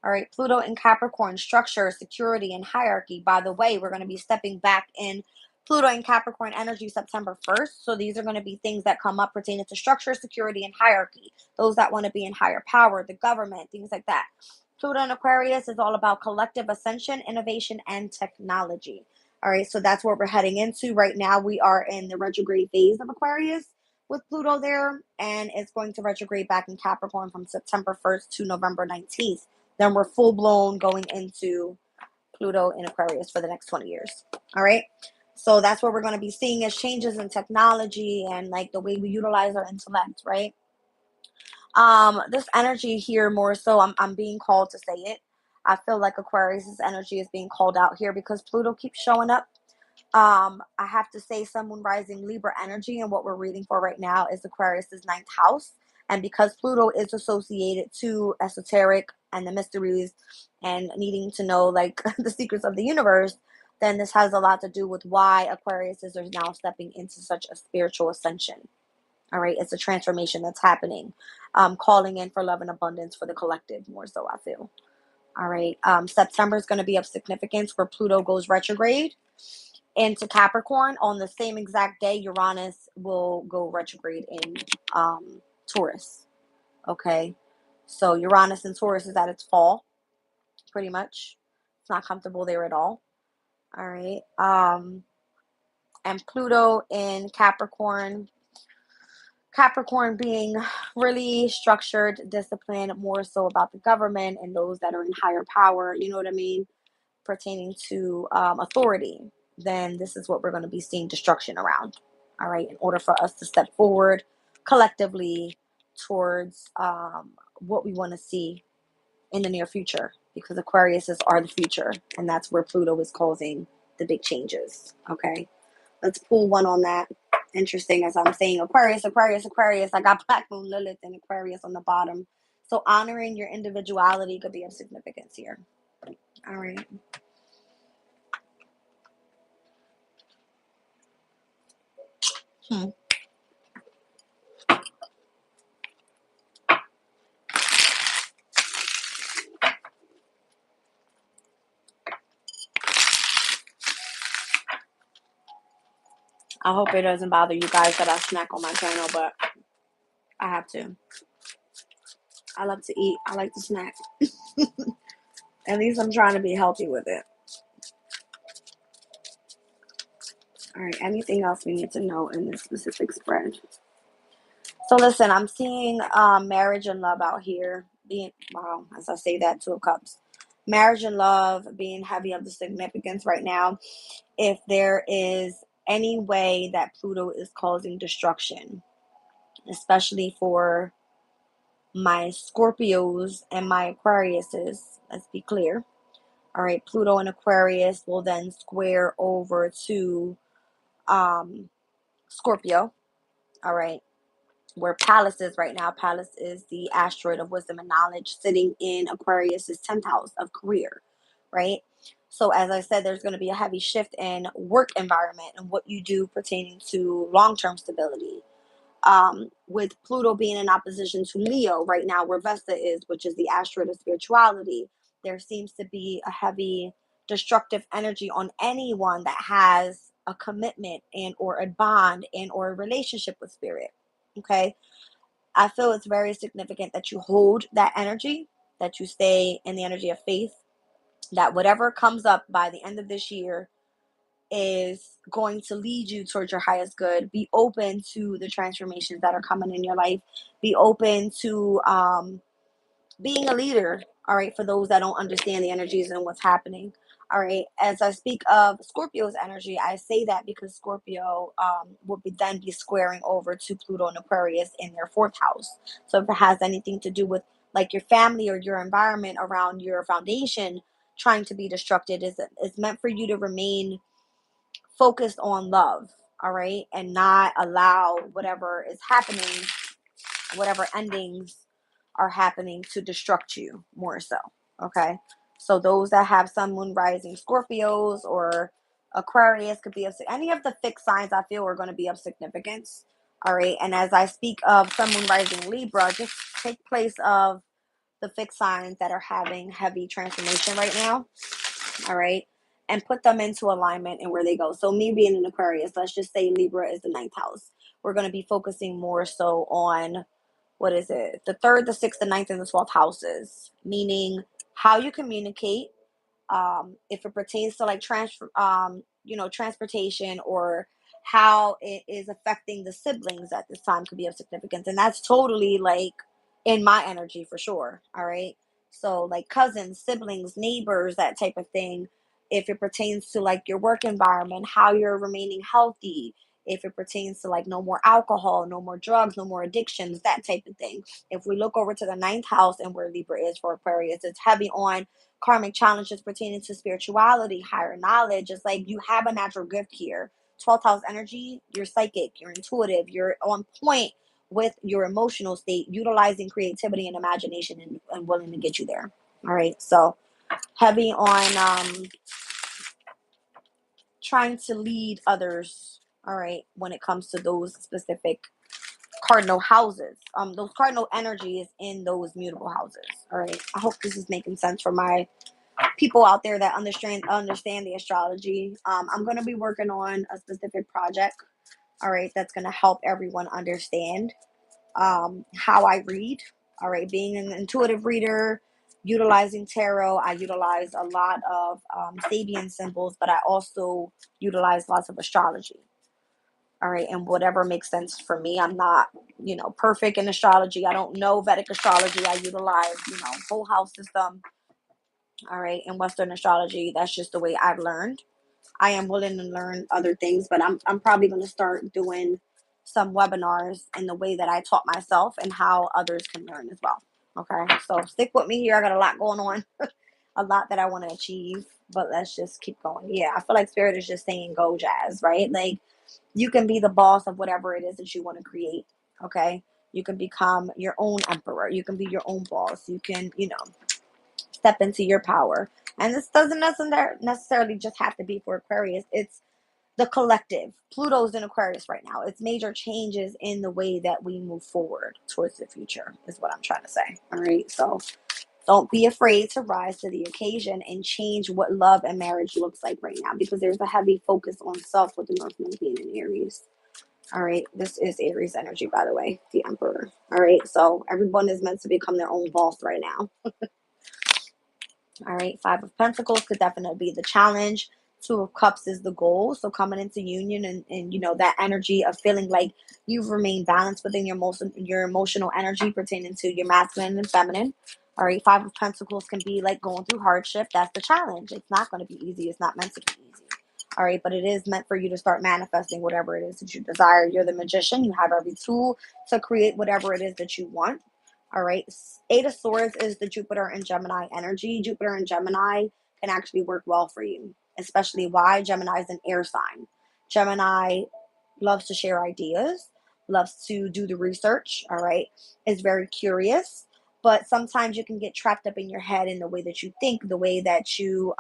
All right, Pluto in Capricorn, structure, security, and hierarchy. By the way, we're going to be stepping back in Pluto in Capricorn energy September 1st. So these are going to be things that come up pertaining to structure, security, and hierarchy. Those that want to be in higher power, the government, things like that. Pluto in Aquarius is all about collective ascension, innovation, and technology. All right, so that's what we're heading into right now. We are in the retrograde phase of Aquarius with Pluto there, and it's going to retrograde back in Capricorn from September 1st to November 19th. Then we're full blown going into Pluto in Aquarius for the next 20 years. All right. So that's what we're going to be seeing as changes in technology and like the way we utilize our intellect, right? This energy here more so, I'm being called to say it. I feel like Aquarius's energy is being called out here because Pluto keeps showing up. I have to say, Sun, Moon, Rising, Libra energy, and what we're reading for right now is Aquarius's ninth house. And because Pluto is associated to esoteric and the mysteries and needing to know like the secrets of the universe, then this has a lot to do with why Aquarius is now stepping into such a spiritual ascension. All right, it's a transformation that's happening, calling in for love and abundance for the collective, more so, I feel. All right, September is going to be of significance where Pluto goes retrograde into Capricorn. On the same exact day, Uranus will go retrograde in Taurus. Okay, so Uranus in Taurus is at its fall, pretty much. It's not comfortable there at all. All right. And Pluto in Capricorn. Capricorn being really structured, disciplined, more so about the government and those that are in higher power, you know what I mean, pertaining to authority, then this is what we're going to be seeing destruction around. All right. In order for us to step forward collectively towards what we want to see in the near future, because Aquariuses are the future, and that's where Pluto is causing the big changes. Okay. Let's pull one on that. Interesting, as I'm saying, Aquarius, Aquarius, Aquarius. I got Black Moon Lilith and Aquarius on the bottom. So honoring your individuality could be of significance here. All right. Hmm. I hope it doesn't bother you guys that I snack on my channel, but I have to. I love to eat. I like to snack. At least I'm trying to be healthy with it. All right. Anything else we need to know in this specific spread? So listen, I'm seeing marriage and love out here being, wow, as I say that, 2 of Cups. Marriage and love being heavy of the significance right now. If there is any way that Pluto is causing destruction, especially for my Scorpios and my Aquariuses, let's be clear. All right, Pluto and Aquarius will then square over to um, Scorpio. All right, where Pallas is right now. Pallas is the asteroid of wisdom and knowledge, sitting in Aquarius's 10th house of career, right? So, as I said, there's going to be a heavy shift in work environment and what you do pertaining to long term stability. With Pluto being in opposition to Leo right now, where Vesta is, which is the asteroid of spirituality, there seems to be a heavy destructive energy on anyone that has a commitment and or a bond and or a relationship with spirit. Okay. I feel it's very significant that you hold that energy, that you stay in the energy of faith, that whatever comes up by the end of this year is going to lead you towards your highest good. Be open to the transformations that are coming in your life. Be open to being a leader, all right, for those that don't understand the energies and what's happening. All right, as I speak of Scorpio's energy, I say that because Scorpio will then be squaring over to Pluto and Aquarius in their 4th house. So if it has anything to do with like your family or your environment around your foundation trying to be destructed, is meant for you to remain focused on love, all right, and not allow whatever is happening, whatever endings are happening to destruct you more so. Okay. So those that have sun, moon, rising Scorpios or Aquarius could be of any of the fixed signs I feel are going to be of significance. All right. And as I speak of sun, moon, rising Libra, just take place of the fixed signs that are having heavy transformation right now. All right. And put them into alignment and where they go. So me being an Aquarius, let's just say Libra is the 9th house. We're going to be focusing more so on, what is it, the 3rd, the 6th, the 9th, and the 12th houses, meaning how you communicate, if it pertains to like transportation, or how it is affecting the siblings at this time could be of significance. And that's totally like in my energy for sure. All right. So like cousins, siblings, neighbors, that type of thing. If it pertains to like your work environment, how you're remaining healthy, if it pertains to like no more alcohol, no more drugs, no more addictions, that type of thing. If we look over to the 9th house and where Libra is for Aquarius, it's heavy on karmic challenges pertaining to spirituality, higher knowledge. It's like you have a natural gift here. 12th house energy, you're psychic, you're intuitive, you're on point with your emotional state, utilizing creativity and imagination, and willing to get you there. All right. So heavy on trying to lead others. All right. When it comes to those specific cardinal houses, those cardinal energies in those mutable houses. All right. I hope this is making sense for my people out there that understand the astrology. I'm going to be working on a specific project, all right, that's going to help everyone understand how I read, all right, being an intuitive reader, utilizing tarot. I utilize a lot of Sabian symbols, but I also utilize lots of astrology. All right, and whatever makes sense for me. I'm not, perfect in astrology. I don't know Vedic astrology. I utilize, whole house system. All right, in Western astrology, that's just the way I've learned. I am willing to learn other things, but I'm probably going to start doing some webinars in the way that I taught myself and how others can learn as well. Okay, so stick with me here. I got a lot going on, a lot that I want to achieve, but let's just keep going. Yeah, I feel like Spirit is just saying go jazz, right? Like, you can be the boss of whatever it is that you want to create. Okay, you can become your own emperor. You can be your own boss. You can, step into your power. And this doesn't necessarily just have to be for Aquarius. It's the collective. Pluto's in Aquarius right now. It's major changes in the way that we move forward towards the future, is what I'm trying to say. All right. So don't be afraid to rise to the occasion and change what love and marriage looks like right now, because there's a heavy focus on self with the North Node being in Aries. All right. This is Aries energy, by the way, the Emperor. All right. So everyone is meant to become their own boss right now. All right, Five of Pentacles could definitely be the challenge. Two of Cups is the goal. So coming into union and that energy of feeling like you've remained balanced within your emotional energy pertaining to your masculine and feminine. All right, Five of Pentacles can be like going through hardship. That's the challenge. It's not going to be easy. It's not meant to be easy. All right, but it is meant for you to start manifesting whatever it is that you desire. You're the magician. You have every tool to create whatever it is that you want. All right. Eight of Swords is the Jupiter and Gemini energy. Jupiter and Gemini can actually work well for you, especially why Gemini is an air sign. Gemini loves to share ideas, loves to do the research. All right. Is very curious, but sometimes you can get trapped up in your head in the way that you think, the way that you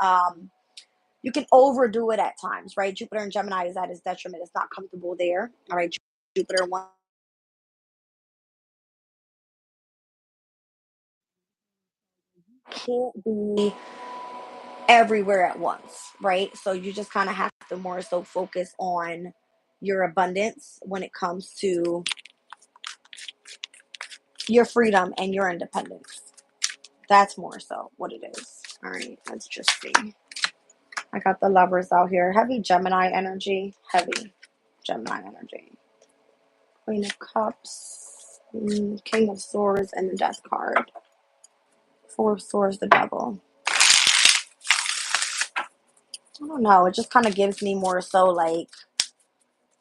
can overdo it at times, right? Jupiter and Gemini is at its detriment. It's not comfortable there. All right. Jupiter wants can't be everywhere at once, right? So you just kind of have to more so focus on your abundance when it comes to your freedom and your independence. That's more so what it is. All right, let's just see. I got the Lovers out here. Heavy Gemini energy. Heavy Gemini energy. Queen of Cups. King of Swords and the Death card. Four of Swords, the Devil. I don't know. It just kind of gives me more so like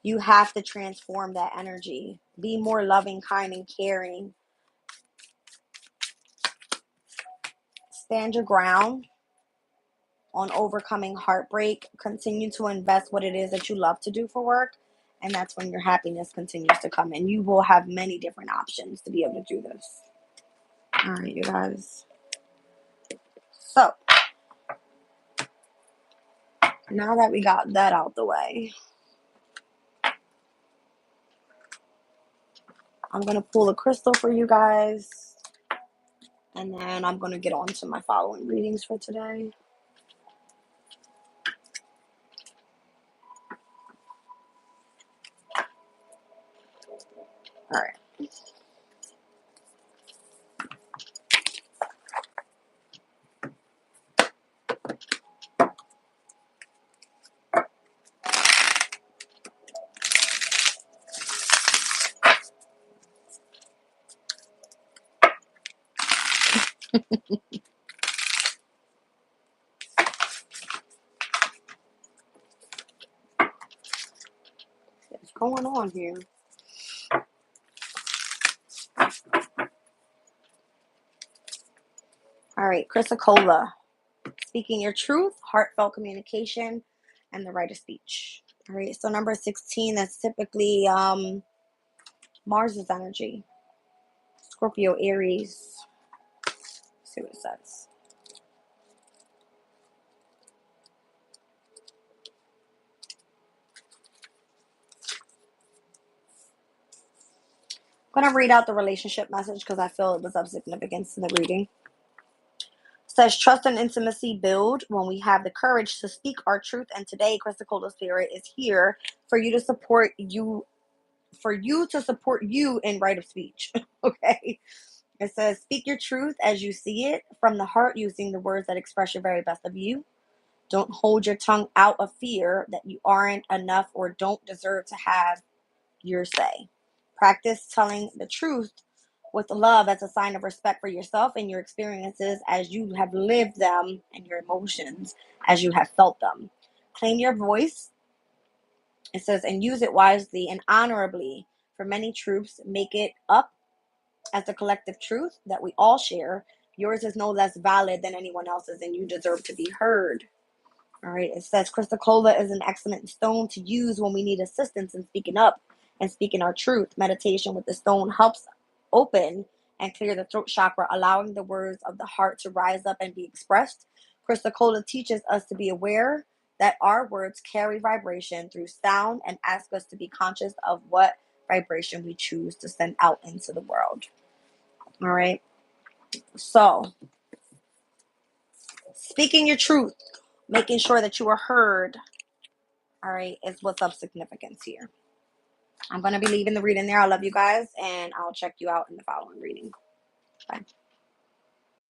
you have to transform that energy. Be more loving, kind, and caring. Stand your ground on overcoming heartbreak. Continue to invest what it is that you love to do for work. And that's when your happiness continues to come in. You will have many different options to be able to do this. All right, you guys. So, now that we got that out the way, I'm going to pull a crystal for you guys. And then I'm going to get on to my following readings for today. All right. What's going on here? All right, Chrysocolla. Speaking your truth, heartfelt communication, and the right of speech. All right, so number 16, that's typically Mars's energy. Scorpio, Aries. Let's see what it says. I'm going to read out the relationship message because I feel it was of significance in the reading. It says, trust and intimacy build when we have the courage to speak our truth. And today, Chrysocolla Spirit is here for you to support you, in right of speech. Okay. It says, speak your truth as you see it from the heart, using the words that express your very best of you. Don't hold your tongue out of fear that you aren't enough or don't deserve to have your say. Practice telling the truth with love as a sign of respect for yourself and your experiences as you have lived them, and your emotions as you have felt them. Claim your voice, it says, and use it wisely and honorably. For many truths make it up as a collective truth that we all share. Yours is no less valid than anyone else's, and you deserve to be heard. All right, it says Chrysocolla is an excellent stone to use when we need assistance in speaking up and speaking our truth. Meditation with the stone helps open and clear the throat chakra, allowing the words of the heart to rise up and be expressed. Chrysocolla teaches us to be aware that our words carry vibration through sound and asks us to be conscious of what vibration we choose to send out into the world. All right, so speaking your truth, making sure that you are heard, all right, is what's of significance here. I'm going to be leaving the reading there. I love you guys, and I'll check you out in the following reading. Bye.